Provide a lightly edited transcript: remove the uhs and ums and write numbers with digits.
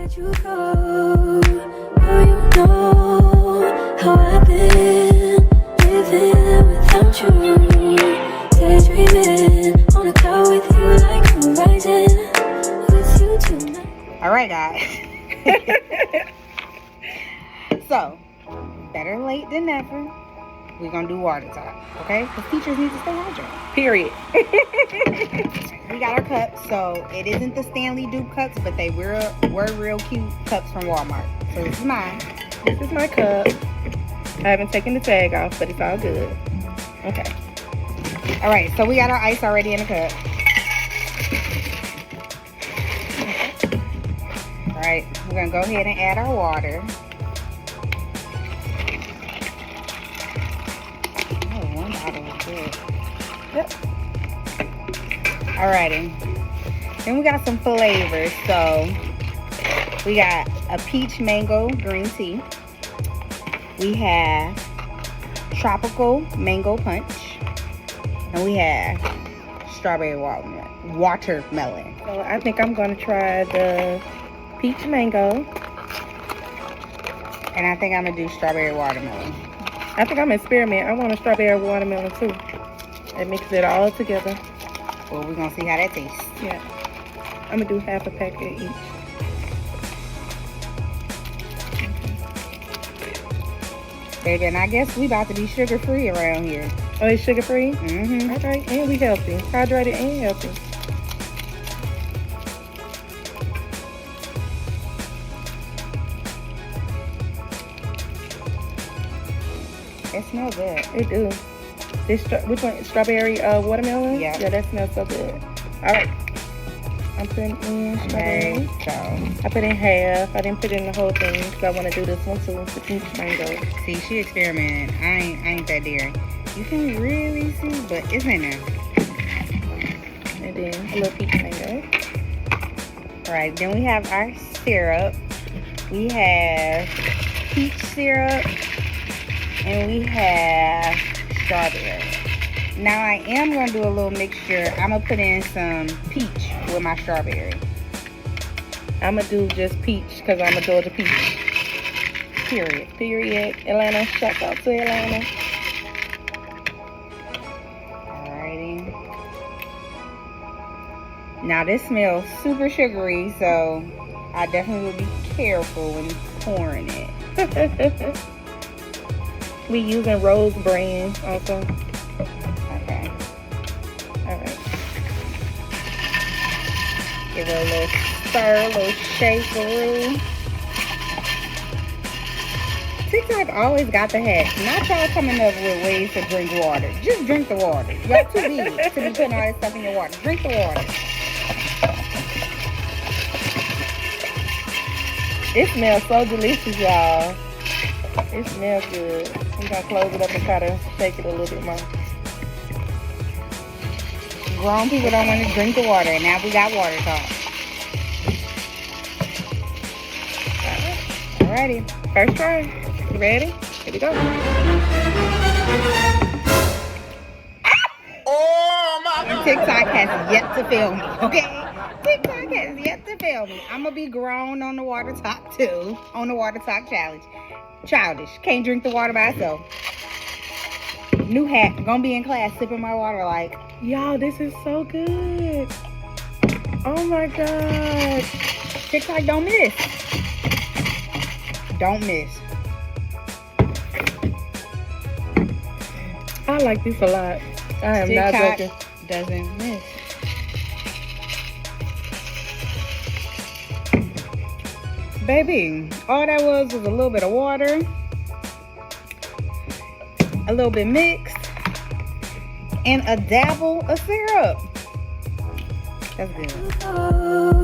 let you go. Oh, you know how I've been living without you. Daydreaming on a cloud with you like horizon. With you tonight. All right, guys. So, better late than never. We're gonna do water talk, okay? Because teachers need to stay hydrated. Period. We got our cups, so it isn't the Stanley Duke cups, but they were real cute cups from Walmart. So this is mine. This is my cup. I haven't taken the tag off, but it's all good. Okay. All right, so we got our ice already in the cup. All right, we're gonna go ahead and add our water. Yep. Alrighty. Then we got some flavors. So we got a peach mango green tea. We have tropical mango punch. And we have strawberry watermelon. So I think I'm gonna try the peach mango. And I think I'm gonna do strawberry watermelon. I think I'm gonna experiment. I want a strawberry watermelon too. And mix it all together. Well, we're gonna see how that tastes. Yeah. I'm gonna do half a pack of each. Baby, and I guess we about to be sugar-free around here. Oh, it's sugar-free? Mm-hmm. Okay, and we healthy. Hydrated and healthy. It smells good. It do. This which one? Strawberry watermelon? Yeah. Yeah, that smells so good. All right. I'm putting in strawberry. Okay, so I put in half. I didn't put in the whole thing because I want to do this one too. The peach mango. see, she experimenting. I ain't that daring. You can really see, but it's in there. And then a little peach mango. All right, then we have our syrup. We have peach syrup, and we have strawberry. Now I am gonna do a little mixture. I'm gonna put in some peach with my strawberry. I'm gonna do just peach because I'm a Georgia peach. Period. Period. Atlanta. Shout out to Atlanta. Alrighty. Now this smells super sugary, so I definitely will be careful when pouring it. We using Rose brand also. Okay. Alright. Give it a little stir, a little shakeroo. TikTok always got the hacks. Not y'all coming up with ways to drink water. Just drink the water. Y'all too big to be putting all this stuff in your water. Drink the water. It smells so delicious, y'all. It smells good. I'm gonna close it up and try to shake it a little bit more. Grown people don't want to drink the water, and now we got water talk. Alrighty. First try. You ready? Here we go. Oh my! TikTok has yet to fail me, okay? TikTok has yet to fail me. I'm gonna be grown on the water talk too, on the water talk challenge. Childish. Can't drink the water by itself. New hat. Gonna be in class sipping my water like. Y'all, this is so good. Oh my God. TikTok don't miss. Don't miss. I like this a lot. I am not TikTok joking. doesn't miss. Baby, all that was a little bit of water, a little bit mixed, and a dabble of syrup. That's good.